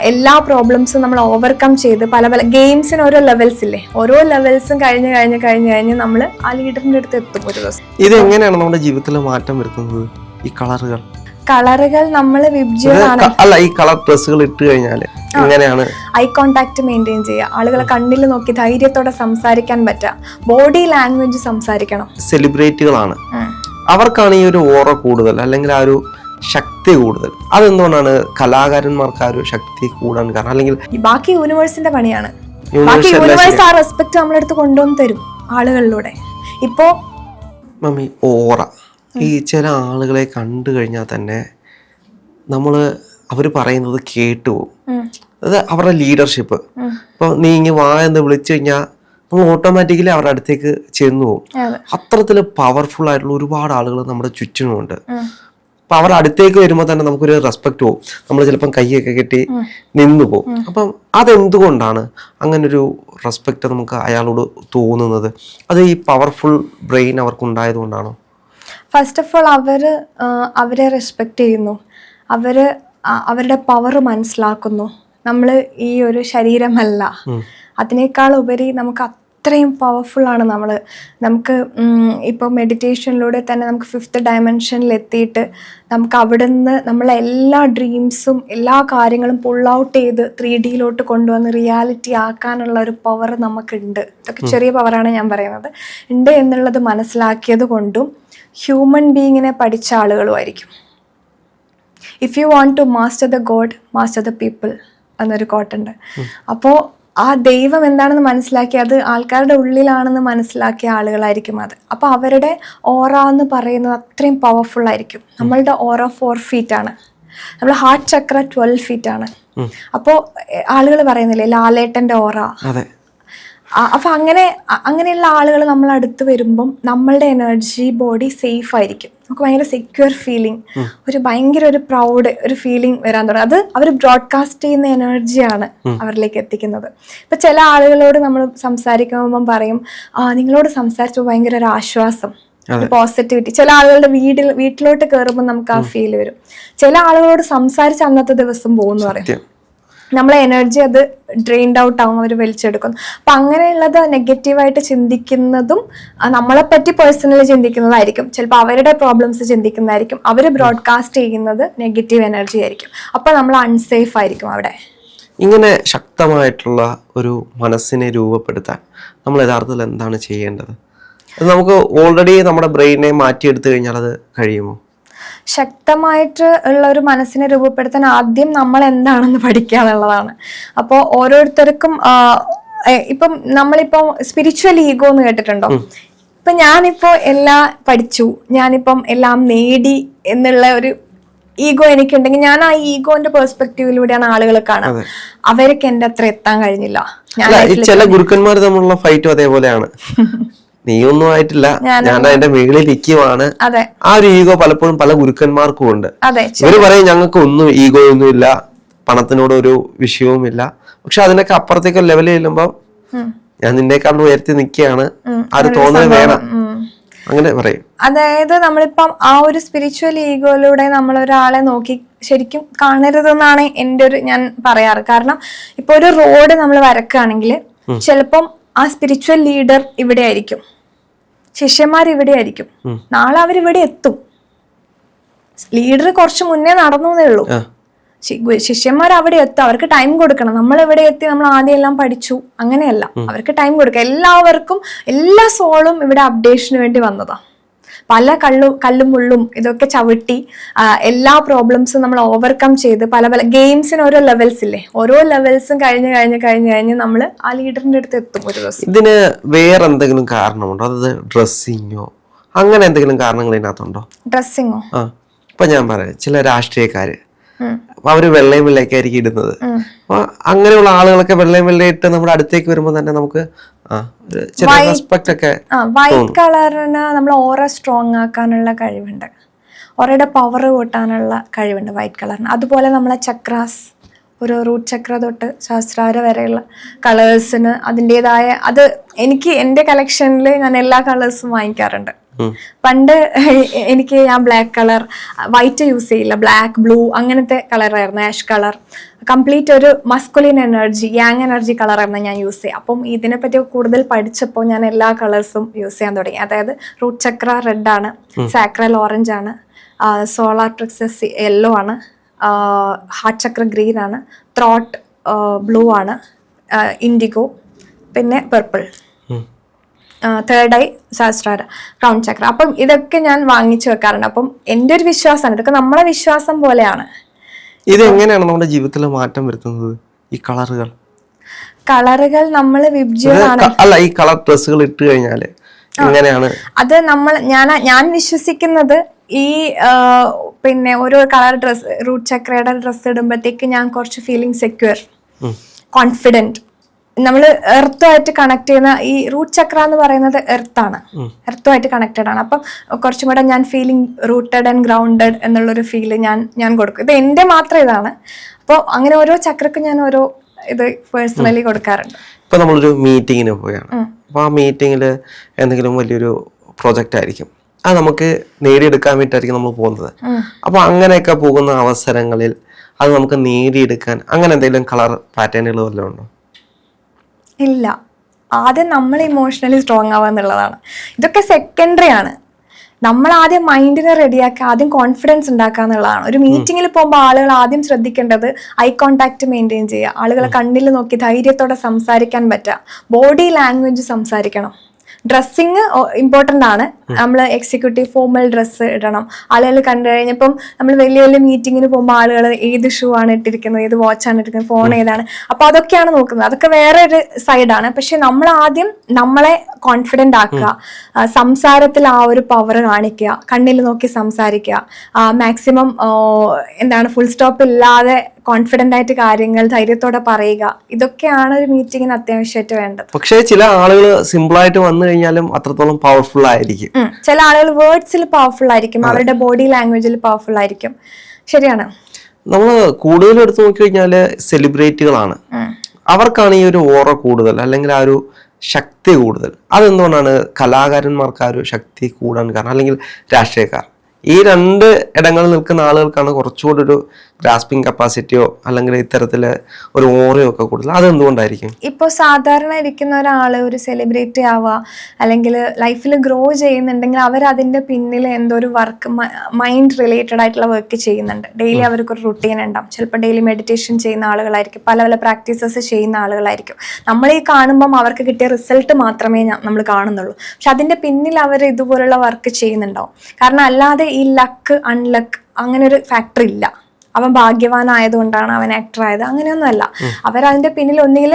എല്ലാ പ്രോബ്ലംസും നമ്മൾ ഓവർകം ചെയ്ത് പല പല ഗെയിംസിന് ഓരോ ലെവൽസ് ഇല്ലേ, ഓരോ ലെവൽസും കഴിഞ്ഞ് നമ്മൾ ആ ലീഡറിന്റെ അടുത്ത് എത്തും ഒരു ദിവസം. ഇത് എങ്ങനെയാണ് നമ്മുടെ ജീവിതത്തിൽ മാറ്റം വരുത്തുന്നത്? ഈ കളറുകൾ നമ്മൾ വിബ്ജിയാണ് അല്ല, ഈ കളർ ഡ്രസ്സുകൾ ഇട്ട് കഴിഞ്ഞാൽ എങ്ങനെയാണ് ഐ കോണ്ടാക്ട് മെയിൻറ്റെയിൻ ചെയ്യുക, ആളുകളെ കണ്ണിൽ നോക്കി ധൈര്യത്തോടെ സംസാരിക്കാൻ പറ്റുക, ബോഡി ലാംഗ്വേജ് സംസാരിക്കണം. സെലിബ്രിറ്റികളാണ്, അവർക്കാണ് ഈ ഒരു ഓറ കൂടുതൽ, അല്ലെങ്കിൽ ആ ഒരു ശക്തി കൂടുതൽ. അതെന്തുകൊണ്ടാണ് കലാകാരന്മാർക്ക് ആ ഒരു ശക്തി കൂടാൻ കാരണം? അല്ലെങ്കിൽ ബാക്കി യൂണിവേഴ്സിന്റെ പണിയാണ്. ബാക്കി യൂണിവേഴ്സ് ആ റെസ്പെക്ട് നമ്മളെടുത്ത് കൊണ്ടുവന്ന് തരും ആളുകളിലൂടെ. ഇപ്പോ മമ്മി ഓറ, ഈ ചില ആളുകളെ കണ്ടു കഴിഞ്ഞാൽ തന്നെ അവർ പറയുന്നത് കേട്ടു പോകും. അത് അവരുടെ ലീഡർഷിപ്പ്. ഇപ്പൊ നീ ഇങ്ങനെ വാ എന്ന് വിളിച്ചു കഴിഞ്ഞാൽ നമ്മൾ ഓട്ടോമാറ്റിക്കലി അവരുടെ അടുത്തേക്ക് ചെന്നു പോകും. അത്തരത്തില് പവർഫുൾ ആയിട്ടുള്ള ഒരുപാട് ആളുകൾ നമ്മുടെ ചുറ്റിനുമുണ്ട്. അപ്പൊ അവരുടെ അടുത്തേക്ക് വരുമ്പോൾ തന്നെ നമുക്കൊരു റെസ്പെക്ട് പോകും. നമ്മൾ ചിലപ്പം കൈയൊക്കെ കെട്ടി നിന്നു പോകും. അപ്പം അതെന്തുകൊണ്ടാണ് അങ്ങനൊരു റെസ്പെക്ട് നമുക്ക് അയാളോട് തോന്നുന്നത്? അത് ഈ പവർഫുൾ ബ്രെയിൻ അവർക്ക് ഉണ്ടായത് കൊണ്ടാണോ? ഫസ്റ്റ് ഓഫ് ഓൾ അവരെ റെസ്പെക്ട് ചെയ്യുന്നു, അവരുടെ പവർ മനസ്സിലാക്കുന്നു. നമ്മൾ ഈ ഒരു ശരീരമല്ല, അതിനേക്കാൾ ഉപരി നമുക്ക് അത്രയും പവർഫുൾ ആണ് നമുക്ക് ഇപ്പോൾ മെഡിറ്റേഷനിലൂടെ തന്നെ നമുക്ക് 5th ഡയമെൻഷനിൽ എത്തിയിട്ട് നമുക്ക് അവിടെ നിന്ന് നമ്മളെ എല്ലാ ഡ്രീംസും എല്ലാ കാര്യങ്ങളും പുൾ ഔട്ട് ചെയ്ത് 3D കൊണ്ടുവന്ന് റിയാലിറ്റി ആക്കാനുള്ള ഒരു പവർ നമുക്കുണ്ട്. ഇതൊക്കെ ചെറിയ പവറാണ് ഞാൻ പറയുന്നത്, ഉണ്ട് എന്നുള്ളത് മനസ്സിലാക്കിയത് കൊണ്ടും ഹ്യൂമൻ ബീയിങ്ങിനെ പഠിച്ച ആളുകളുമായിരിക്കും. If you want to master the God, master the people എന്നൊരു കോട്ടുണ്ട്. അപ്പോൾ ആ ദൈവം എന്താണെന്ന് മനസ്സിലാക്കി അത് ആൾക്കാരുടെ ഉള്ളിലാണെന്ന് മനസ്സിലാക്കിയ ആളുകളായിരിക്കും അത്. അപ്പോൾ അവരുടെ ഓറ എന്ന് പറയുന്നത് അത്രയും പവർഫുൾ ആയിരിക്കും. നമ്മളുടെ ഓറ 4 feet ആണ്, നമ്മൾ ഹാർട്ട് ചക്ര 12 feet ആണ്. അപ്പോൾ ആളുകൾ പറയുന്നില്ലേ ലാലേട്ടൻ്റെ ഓറ. അപ്പൊ അങ്ങനെയുള്ള ആളുകൾ നമ്മൾ അടുത്ത് വരുമ്പം നമ്മളുടെ എനർജി ബോഡി സേഫ് ആയിരിക്കും. നമുക്ക് ഭയങ്കര സെക്യൂർ ഫീലിംഗ്, ഭയങ്കര ഒരു പ്രൗഡ് ഒരു ഫീലിംഗ് വരാൻ തുടങ്ങും. അത് അവർ ബ്രോഡ്കാസ്റ്റ് ചെയ്യുന്ന എനർജിയാണ് അവരിലേക്ക് എത്തിക്കുന്നത്. ഇപ്പൊ ചില ആളുകളോട് നമ്മൾ സംസാരിക്കുമ്പം പറയും, നിങ്ങളോട് സംസാരിച്ചപ്പോൾ ഭയങ്കര ഒരു ആശ്വാസം, ഒരു പോസിറ്റിവിറ്റി. ചില ആളുകളുടെ വീട്ടിലോട്ട് കയറുമ്പോൾ നമുക്ക് ആ ഫീൽ വരും. ചില ആളുകളോട് സംസാരിച്ച് അന്നത്തെ ദിവസം പോകുന്നു പറയും. നമ്മളെ എനർജി അത് ഡ്രെയിൻഡ് ഔട്ട് ആവും, അവർ വലിച്ചെടുക്കുന്നു. അപ്പം അങ്ങനെയുള്ളത് നെഗറ്റീവായിട്ട് ചിന്തിക്കുന്നതും നമ്മളെപ്പറ്റി പേഴ്സണലി ചിന്തിക്കുന്നതായിരിക്കും. ചിലപ്പോൾ അവരുടെ പ്രോബ്ലംസ് ചിന്തിക്കുന്നതായിരിക്കും. അവർ ബ്രോഡ്കാസ്റ്റ് ചെയ്യുന്നത് നെഗറ്റീവ് എനർജി ആയിരിക്കും. അപ്പോൾ നമ്മൾ അൺസേഫ് ആയിരിക്കും അവിടെ. ഇങ്ങനെ ശക്തമായിട്ടുള്ള ഒരു മനസ്സിനെ രൂപപ്പെടുത്താൻ നമ്മൾ യഥാർത്ഥത്തിൽ എന്താണ് ചെയ്യേണ്ടത്? അത് നമുക്ക് ഓൾറെഡി നമ്മുടെ ബ്രെയിനെ മാറ്റിയെടുത്തു കഴിഞ്ഞാൽ അത് കഴിയുമോ? ശക്തമായിട്ട് ഉള്ള ഒരു മനസ്സിനെ രൂപപ്പെടുത്താൻ ആദ്യം നമ്മൾ എന്താണെന്ന് പഠിക്കുക എന്നുള്ളതാണ്. അപ്പോൾ ഓരോരുത്തർക്കും ഇപ്പം നമ്മളിപ്പം സ്പിരിച്വൽ ഈഗോ എന്ന് കേട്ടിട്ടുണ്ടോ? ഇപ്പൊ ഞാനിപ്പോ എല്ലാം പഠിച്ചു, ഞാനിപ്പം എല്ലാം നേടി എന്നുള്ള ഒരു ഈഗോ എനിക്കുണ്ടെങ്കിൽ ഞാൻ ആ ഈഗോന്റെ പെർസ്പെക്റ്റീവിലൂടെയാണ് ആളുകൾ കാണുക. അവർക്ക് എന്റെ അത്ര എത്താൻ കഴിഞ്ഞില്ല. ചില ഗുരുക്കന്മാർ തമ്മിലുള്ള ഫൈറ്റും അതേപോലെയാണ്. നീയൊന്നും ആയിട്ടില്ല, ഞാൻ അതിന്റെ മേളിൽ ഇരിക്കുവാണ്. ആ ഒരു ഈഗോ പലപ്പോഴും പല ഗുരുക്കന്മാർക്കും ഉണ്ട്. ഇവര് പറയും ഞങ്ങൾക്ക് ഒന്നും ഈഗോ ഒന്നും ഇല്ല, പണത്തിനോട് ഒരു വിഷയവും ഇല്ല. പക്ഷെ അതിനൊക്കെ അപ്പുറത്തേക്ക് ലെവൽ ചെല്ലുമ്പോ ഞാൻ നിന്നേക്കാൾ ഉയർത്തി നിൽക്കുകയാണ്, ആ ഒരു തോന്നൽ വേണം, അങ്ങനെ പറയും. അതായത് നമ്മളിപ്പം ആ ഒരു സ്പിരിച്വൽ ഈഗോയിലൂടെ നമ്മൾ ഒരാളെ നോക്കി ശരിക്കും കാണരുതെന്നാണ് ഞാൻ പറയാറ്. കാരണം ഇപ്പൊ ഒരു റോഡ് നമ്മൾ വരക്കുകയാണെങ്കിൽ ചിലപ്പം ആ സ്പിരിച്വൽ ലീഡർ ഇവിടെ ആയിരിക്കും, ശിഷ്യന്മാർ ഇവിടെ ആയിരിക്കും, നാളെ അവരിവിടെ എത്തും. ലീഡർ കുറച്ച് മുന്നേ നടന്നേ ഉള്ളൂ, ശിഷ്യന്മാർ അവിടെ എത്തും. അവർക്ക് ടൈം കൊടുക്കണം. നമ്മൾ എവിടെ എത്തി, നമ്മൾ ആദ്യം എല്ലാം പഠിച്ചു, അങ്ങനെയല്ല. അവർക്ക് ടൈം കൊടുക്കുക. എല്ലാവർക്കും എല്ലാ സോളും ഇവിടെ അപ്ഡേഷന് വേണ്ടി വന്നതാ. പല കല്ലും മുള്ളും ഇതൊക്കെ ചവിട്ടി എല്ലാ പ്രോബ്ലംസും നമ്മൾ ഓവർകം ചെയ്ത് പല പല ഗെയിംസിന് ഓരോ ലെവൽസ് ഇല്ലേ, ഓരോ ലെവൽസും കഴിഞ്ഞ് നമ്മൾ ആ ലീഡറിന്റെ അടുത്ത് എത്തും ഒരു ദിവസം. ഇതിന് വേറെ എന്തെങ്കിലും കാരണമുണ്ടോ? അതായത് ഡ്രസ്സിങ്ങോ അങ്ങനെ എന്തെങ്കിലും കാരണങ്ങൾ ഇതിനകത്തുണ്ടോ? ഡ്രസ്സിങ്ങോ? ഇപ്പൊ ഞാൻ പറയാം, ചില രാഷ്ട്രീയക്കാര് അവര് വെള്ളയും വെള്ളയൊക്കെയായിരിക്കും ഇടുന്നത്. അപ്പൊ അങ്ങനെയുള്ള ആളുകളൊക്കെ വെള്ളയും വെള്ളയിട്ട് നമ്മുടെ അടുത്തേക്ക് വരുമ്പോ തന്നെ നമുക്ക് വൈറ്റ് കളറിന് നമ്മൾ ഓറ സ്ട്രോങ് ആക്കാനുള്ള കഴിവുണ്ട്, ഓറയുടെ പവർ കൂട്ടാനുള്ള കഴിവുണ്ട് വൈറ്റ് കളറിന്. അതുപോലെ നമ്മളെ ചക്രാസ്, ഒരു റൂട്ട് ചക്ര തൊട്ട് സഹസ്രാര വരെയുള്ള കളേഴ്സിന് അതിൻ്റെതായ അത് എനിക്ക് എൻ്റെ കളക്ഷനിൽ ഞാൻ എല്ലാ കളേഴ്സും വാങ്ങിക്കാറുണ്ട്. പണ്ട് ഞാൻ ബ്ലാക്ക് കളർ, വൈറ്റ് യൂസ് ചെയ്യില്ല, ബ്ലാക്ക്, ബ്ലൂ അങ്ങനത്തെ കളറായിരുന്നു, ആഷ് കളർ, കംപ്ലീറ്റ് ഒരു മസ്കുലിൻ എനർജി, യാങ് എനർജി കളറായിരുന്നു ഞാൻ യൂസ് ചെയ്യുക. അപ്പം ഇതിനെപ്പറ്റി കൂടുതൽ പഠിച്ചപ്പോൾ ഞാൻ എല്ലാ കളേഴ്സും യൂസ് ചെയ്യാൻ തുടങ്ങി. അതായത് റൂട്ട് ചക്ര റെഡ് ആണ്, സാക്രൽ ഓറഞ്ച് ആണ്, സോളാർ പ്ലെക്സസ് യെല്ലോ ആണ്, ഹാർട്ട് ചക്ര ഗ്രീൻ ആണ്, ത്രോട്ട് ബ്ലൂ ആണ്, ഇൻഡിഗോ, പിന്നെ പർപ്പിൾ, തേർഡ് ഐ സഹസ്രാര, ക്രൗൺ ചക്ര. അപ്പം ഇതൊക്കെ ഞാൻ വാങ്ങിച്ചു വെക്കാറുണ്ട്. അപ്പം എൻ്റെ ഒരു വിശ്വാസമാണ്, ഇതൊക്കെ നമ്മളെ വിശ്വാസം പോലെയാണ്. ഇത് എങ്ങനെയാണ് നമ്മുടെ ജീവിതത്തിൽ മാറ്റം വരുത്തുന്നത് ഈ കളറുകൾ? കളറുകൾ നമ്മൾ വിബ്ജിയാണ്, അല്ല ഈ കളർ ഡ്രസ്സുകൾ ഇട്ട് കഴിഞ്ഞാല് എങ്ങനെയാണ് അത് ഞാൻ വിശ്വസിക്കുന്നത് ഈ പിന്നെ ഒരു കളർ ഡ്രസ്, റൂട്ട് ചക്രയുടെ ഡ്രസ്സ് ഇടുമ്പോഴത്തേക്ക് ഞാൻ കുറച്ച് ഫീലിംഗ് സെക്യൂർ, കോൺഫിഡന്റ്. നമ്മൾ എർത്തുമായിട്ട് കണക്ട് ചെയ്യുന്ന ഈ റൂട്ട് ചക്ര എന്ന് പറയുന്നത് എർത്താണ്, എർത്തുമായിട്ട് കണക്റ്റഡ് ആണ്. അപ്പം കുറച്ചും കൂടെ ഞാൻ ഫീലിംഗ് റൂട്ടഡ് ആൻഡ് ഗ്രൗണ്ടഡ് എന്നുള്ളൊരു ഫീല് ഞാൻ കൊടുക്കും. ഇത് എൻ്റെ മാത്രം ഇതാണ്. അപ്പോൾ അങ്ങനെ ഓരോ ചക്രക്കും ഞാൻ ഓരോ ഇത് പേഴ്സണലി കൊടുക്കാറുണ്ട്. ഇപ്പൊ നമ്മളൊരു മീറ്റിങ്ങിന് പോവുകയാണ്, അപ്പൊ ആ മീറ്റിങ്ങിൽ എന്തെങ്കിലും വലിയൊരു പ്രൊജക്റ്റ് ആയിരിക്കും, അത് നമുക്ക് നേടിയെടുക്കാൻ വേണ്ടിയിട്ടായിരിക്കും നമ്മൾ പോകുന്നത്. അപ്പൊ അങ്ങനെയൊക്കെ പോകുന്ന അവസരങ്ങളിൽ അത് നമുക്ക് നേടിയെടുക്കാൻ അങ്ങനെ എന്തെങ്കിലും കളർ പാറ്റേണുകൾ വല്ലതും ഉണ്ടോ? ഇല്ല. ആദ്യം നമ്മൾ ഇമോഷണലി സ്ട്രോങ് ആവുക എന്നുള്ളതാണ്. ഇതൊക്കെ സെക്കൻഡറി ആണ്. നമ്മൾ ആദ്യം മൈൻഡിനെ റെഡിയാക്കുക, ആദ്യം കോൺഫിഡൻസ് ഉണ്ടാക്കുക എന്നുള്ളതാണ്. ഒരു മീറ്റിങ്ങിൽ പോകുമ്പോൾ ആളുകൾ ആദ്യം ശ്രദ്ധിക്കേണ്ടത് ഐ കോൺടാക്ട് മെയിൻറ്റെയിൻ ചെയ്യുക, ആളുകളെ കണ്ണിൽ നോക്കി ധൈര്യത്തോടെ സംസാരിക്കാൻ പറ്റുക, ബോഡി ലാംഗ്വേജ് സംസാരിക്കണം. ഡ്രസ്സിങ് ഇമ്പോർട്ടൻ്റ് ആണ്. നമ്മൾ എക്സിക്യൂട്ടീവ് ഫോർമൽ ഡ്രസ്സ് ഇടണം. ആളുകൾ കണ്ടു കഴിഞ്ഞപ്പം നമ്മൾ വലിയ വലിയ മീറ്റിങ്ങിന് പോകുമ്പോൾ ആളുകൾ ഏത് ഷൂ ആണ് ഇട്ടിരിക്കുന്നത്, ഏത് വാച്ചാണ് ഇട്ടിരിക്കുന്നത്, ഫോൺ ഏതാണ്, അപ്പൊ അതൊക്കെയാണ് നോക്കുന്നത്. അതൊക്കെ വേറെ ഒരു സൈഡാണ്. പക്ഷെ നമ്മൾ ആദ്യം നമ്മളെ കോൺഫിഡൻ്റ് ആക്കുക, സംസാരത്തിൽ ആ ഒരു പവർ കാണിക്കുക, കണ്ണിൽ നോക്കി സംസാരിക്കുക, മാക്സിമം ഫുൾ സ്റ്റോപ്പ് ഇല്ലാതെ കോൺഫിഡന്റ് ആയിട്ട് കാര്യങ്ങൾ ധൈര്യത്തോടെ പറയുക. ഇതൊക്കെയാണ് ഒരു മീറ്റിങ്ങിന് അത്യാവശ്യമായിട്ട് വേണ്ടത്. പക്ഷേ ചില ആളുകൾ സിമ്പിൾ ആയിട്ട് വന്നു കഴിഞ്ഞാലും അത്രത്തോളം പവർഫുൾ ആയിരിക്കും. ചില ആളുകൾ വേർഡ്സിൽ പവർഫുൾ ആയിരിക്കും, അവരുടെ ബോഡി ലാംഗ്വേജിൽ പവർഫുൾ ആയിരിക്കും. ശരിയാണ്. നമ്മൾ കൂടുതൽ എടുത്ത് നോക്കിക്കഴിഞ്ഞാല് സെലിബ്രിറ്റികളാണ്, അവർക്കാണ് ഈ ഒരു ഓറ കൂടുതൽ, അല്ലെങ്കിൽ ആ ഒരു ശക്തി കൂടുതൽ. അതെന്തുകൊണ്ടാണ് കലാകാരന്മാർക്ക് ആ ഒരു ശക്തി കൂടാൻ കാരണം, അല്ലെങ്കിൽ രാഷ്ട്രീയക്കാർ? ഈ രണ്ട് ഇടങ്ങളിൽ നിൽക്കുന്ന ആളുകൾക്കാണ് കുറച്ചുകൂടി ഒരു ഗ്രാസ്പിംഗ് കപ്പാസിറ്റിയോ അല്ലെങ്കിൽ ഇത്തരത്തില് ഒരു ഓറയോ ഒക്കെ കൂടുതൽ. അതെന്തുകൊണ്ടായിരിക്കും? ഇപ്പോൾ സാധാരണ ഇരിക്കുന്ന ഒരാള് ഒരു സെലിബ്രിറ്റി ആവുക, അല്ലെങ്കിൽ ലൈഫിൽ ഗ്രോ ചെയ്യുന്നുണ്ടെങ്കിൽ അവർ അതിന്റെ പിന്നിൽ എന്തോ ഒരു വർക്ക്, മൈൻഡ് റിലേറ്റഡ് ആയിട്ടുള്ള വർക്ക് ചെയ്യുന്നുണ്ട്. ഡെയിലി അവർക്ക് ഒരു റുട്ടീൻ ഉണ്ടാവും. ചിലപ്പോൾ ഡെയിലി മെഡിറ്റേഷൻ ചെയ്യുന്ന ആളുകളായിരിക്കും, പല പല പ്രാക്ടീസസ് ചെയ്യുന്ന ആളുകളായിരിക്കും. നമ്മൾ ഈ കാണുമ്പം അവർക്ക് കിട്ടിയ റിസൾട്ട് മാത്രമേ നമ്മൾ കാണുന്നുള്ളൂ. പക്ഷെ അതിന്റെ പിന്നിൽ അവർ ഇതുപോലുള്ള വർക്ക് ചെയ്യുന്നുണ്ടാവും. കാരണം അല്ലാതെ ഈ ലക്ക് അൺലക്ക് അങ്ങനെ ഒരു ഫാക്ടർ ഇല്ല. അവൻ ഭാഗ്യവാനായതുകൊണ്ടാണ് അവൻ ആക്ടർ ആയത്, അങ്ങനെയൊന്നുമല്ല. അവരതിന്റെ പിന്നിൽ ഒന്നുകിൽ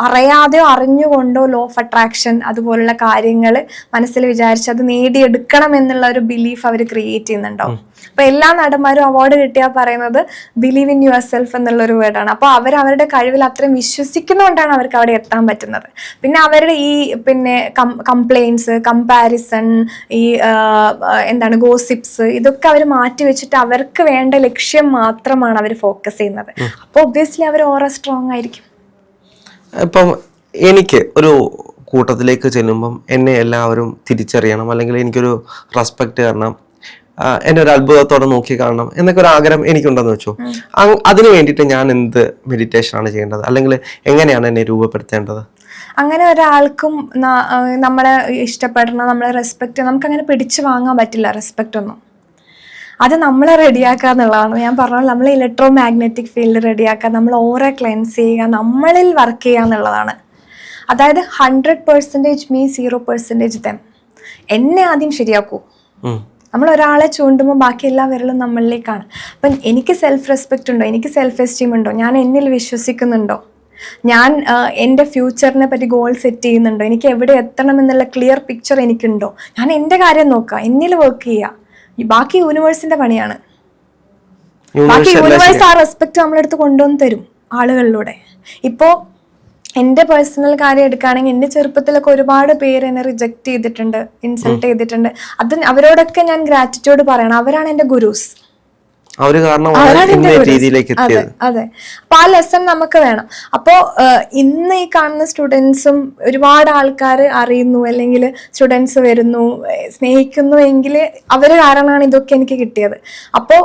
അറിയാതെയോ അറിഞ്ഞുകൊണ്ടോ ലോ ഓഫ് അട്രാക്ഷൻ അതുപോലുള്ള കാര്യങ്ങൾ മനസ്സിൽ വിചാരിച്ച് അത് നേടിയെടുക്കണം എന്നുള്ള ഒരു ബിലീഫ് അവർ ക്രിയേറ്റ് ചെയ്യുന്നുണ്ടാവും. അപ്പൊ എല്ലാ നടന്മാരും അവാർഡ് കിട്ടിയാൽ പറയുന്നത് ബിലീവ് ഇൻ യുവർ സെൽഫ് എന്നുള്ളൊരു വേർഡാണ്. അപ്പോൾ അവരുടെ കഴിവിൽ അത്രയും വിശ്വസിക്കുന്നതുകൊണ്ടാണ് അവർക്ക് അവിടെ എത്താൻ പറ്റുന്നത്. പിന്നെ അവരുടെ ഈ കംപ്ലൈൻസ്, കമ്പാരിസൺ, ഈ ഗോസിപ്സ്, ഇതൊക്കെ അവർ മാറ്റി വെച്ചിട്ട് അവർക്ക് വേണ്ട ലക്ഷ്യം മാത്രമാണ് അവർ ഫോക്കസ് ചെയ്യുന്നത്. അപ്പോൾ ഒബ്വിയസ്ലി അവർ ഓറ സ്ട്രോങ് ആയിരിക്കും. ഇപ്പം എനിക്ക് ഒരു കൂട്ടത്തിലേക്ക് ചെല്ലുമ്പം എന്നെ എല്ലാവരും തിരിച്ചറിയണം, അല്ലെങ്കിൽ എനിക്കൊരു റെസ്പെക്ട് തരണം, എന്നെ ഒരു അത്ഭുതത്തോടെ നോക്കി കാണണം എന്നൊക്കെ ഒരു ആഗ്രഹം എനിക്കുണ്ടെന്ന് വെച്ചോ. അതിനു വേണ്ടിയിട്ട് ഞാൻ എന്ത് മെഡിറ്റേഷൻ ആണ് ചെയ്യേണ്ടത്, അല്ലെങ്കിൽ എങ്ങനെയാണ് എന്നെ രൂപപ്പെടുത്തേണ്ടത്? അങ്ങനെ ഒരാൾക്കും നമ്മളെ ഇഷ്ടപ്പെടണം, നമ്മളെ റെസ്പെക്ട്, നമുക്ക് അങ്ങനെ പിടിച്ചു വാങ്ങാൻ പറ്റില്ല റെസ്പെക്റ്റ് ഒന്നും. അത് നമ്മൾ റെഡിയാക്കുക എന്നുള്ളതാണ്. ഞാൻ പറഞ്ഞത് നമ്മൾ ഇലക്ട്രോ മാഗ്നറ്റിക് ഫീൽഡ് റെഡിയാക്കുക, നമ്മൾ ഓറ ക്ലെൻസ് ചെയ്യുക, നമ്മളിൽ വർക്ക് ചെയ്യുക എന്നുള്ളതാണ്. അതായത് 100% മീ, 0% them. എന്നെ ആദ്യം ശരിയാക്കൂ. നമ്മൾ ഒരാളെ ചൂണ്ടുമ്പോൾ ബാക്കി എല്ലാ വിരലും നമ്മളിലേക്കാണ്. അപ്പം എനിക്ക് സെൽഫ് റെസ്പെക്റ്റ് ഉണ്ടോ, എനിക്ക് സെൽഫ് എസ്റ്റീം ഉണ്ടോ, ഞാൻ എന്നിൽ വിശ്വസിക്കുന്നുണ്ടോ, ഞാൻ എൻ്റെ ഫ്യൂച്ചറിനെ പറ്റി ഗോൾ സെറ്റ് ചെയ്യുന്നുണ്ടോ, എനിക്ക് എവിടെ എത്തണം എന്നുള്ള ക്ലിയർ പിക്ചർ എനിക്കുണ്ടോ, ഞാൻ എൻ്റെ കാര്യം നോക്കുക, എന്നിൽ വർക്ക് ചെയ്യുക. ബാക്കി യൂണിവേഴ്സിന്റെ പണിയാണ്. ബാക്കി യൂണിവേഴ്സ് ആ റെസ്പെക്ട് നമ്മളെടുത്ത് കൊണ്ടുവന്ന് തരും ആളുകളിലൂടെ. ഇപ്പോ എൻ്റെ പേഴ്സണൽ കാര്യം എടുക്കുകയാണെങ്കിൽ എൻ്റെ ചെറുപ്പത്തിലൊക്കെ ഒരുപാട് പേര് എന്നെ റിജക്ട് ചെയ്തിട്ടുണ്ട്, ഇൻസൾട്ട് ചെയ്തിട്ടുണ്ട്. അവരോടൊക്കെ ഞാൻ ഗ്രാറ്റിറ്റ്യൂഡ് പറയണം. അവരാണ് എൻ്റെ ഗുരുസ്. അവര് കാരണമാണ് ഇന്ന രീതിയിലേക്ക് അതെ എത്തിയത്. അതെ. അപ്പൊ ആ ലെസൺ നമുക്ക് വേണം. അപ്പോ ഇന്ന് ഈ കാണുന്ന സ്റ്റുഡൻസും ഒരുപാട് ആൾക്കാർ അറിയുന്നു, അല്ലെങ്കിൽ സ്റ്റുഡൻസ് വരുന്നു, സ്നേഹിക്കുന്നു എങ്കിൽ അവര് കാരണമാണ് ഇതൊക്കെ എനിക്ക് കിട്ടിയത്. അപ്പോ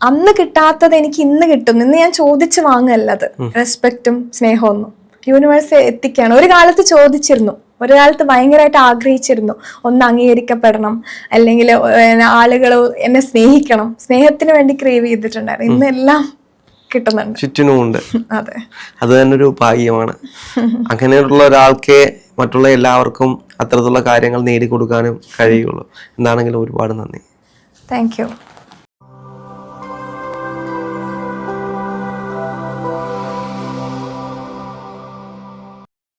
അന്ന് കിട്ടാത്തത് എനിക്ക് ഇന്ന് കിട്ടും. ഇന്ന് ഞാൻ ചോദിച്ചു വാങ്ങല്ലത് റെസ്പെക്റ്റും സ്നേഹമൊന്നും. യൂണിവേഴ്സ് എത്തിക്കുകയാണ്. ഒരു കാലത്ത് ചോദിച്ചിരുന്നു, ഒരു കാലത്ത് ഭയങ്കരമായിട്ട് ആഗ്രഹിച്ചിരുന്നു ഒന്ന് അംഗീകരിക്കപ്പെടണം, അല്ലെങ്കിൽ ആളുകൾ എന്നെ സ്നേഹിക്കണം, സ്നേഹത്തിന് വേണ്ടി ക്രേവ് ചെയ്തിട്ടുണ്ടായിരുന്നു. ഇന്നെല്ലാം കിട്ടുന്നുണ്ട്, ചുറ്റിനുമുണ്ട്. അതെ, അത് തന്നെ ഒരു ഭാഗ്യമാണ്. അങ്ങനെയുള്ള ഒരാൾക്കേ മറ്റുള്ള എല്ലാവർക്കും അത്തരത്തിലുള്ള കാര്യങ്ങൾ നേടിക്കൊടുക്കാനും കഴിയുള്ളൂ. എന്താണെങ്കിലും ഒരുപാട് നന്ദി. Thank you.